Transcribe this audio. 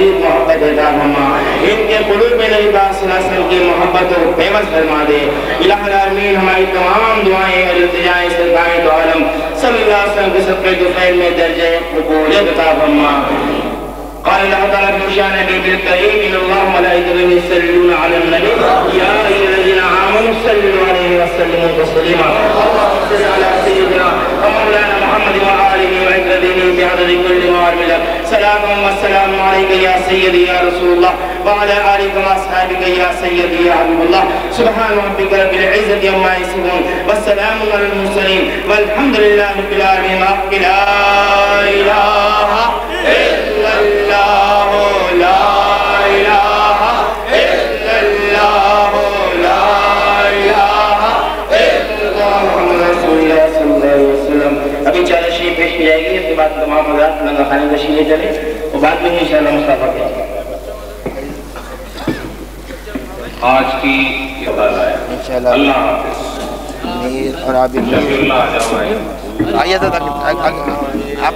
मज़ीद मोहब्बत अता फरमा, इनके क़ुलूब में नबी पाक सल्लल्लाहु अलैहि वसल्लम की मोहब्बत को फेमस फरमा दे। इलाहुल आलमीन हमारी तमाम दुआएं और इल्तिजाएं सरकार दो आलम सल्लल्लाहु अलैहि वसल्लम के सदक़े तुफ़ैल में दर्जे क़बूलियत अता फरमा। क़ाल अल्लाहु तआला फ़ी शान नबीहिल करीम इन्नल्लाह व मलाइकतहु युसल्लूना अलन नबी या अय्युहल्लज़ीना आमनू सल्लू अलैहि व सल्लिमू तस्लीमा। अल्लाहुम्मा सल्लि अला सय्यिदिना व मौलाना मुहम्मद व आलिहि व इज़्ज़तिही बिअददि कुल्ली मा'मिला। सलामुन व सलामुन अलैका या सय्यदी या रसूलल्लाह व अला आलिका व अस्हाबिका या सय्यदी या हबीबल्लाह। सुब्हान रब्बिका रब्बिल इज़्ज़ति अम्मा यसिफून व सलामुन अलल मुरसलीन वल्हम्दुलिल्लाहि रब्बिल आलमीन। ला इलाहा इल्लल्लाह ला इलाहा इल्लल्लाह ला इलाहा इल्लल्लाह मुहम्मद रसूलुल्लाह सल्लल्लाहु अलैहि वसल्लम। अभी चादर शरीफ पेश की जाएगी, इसके बाद तमाम हज़रात लंगर खाने तशरीफ ले चले और बाद में इंशाअल्लाह मुस्तफ़ा के आज की इंशाअल्लाह अल्लाह हाफ़िज़। और आप आइए तो आप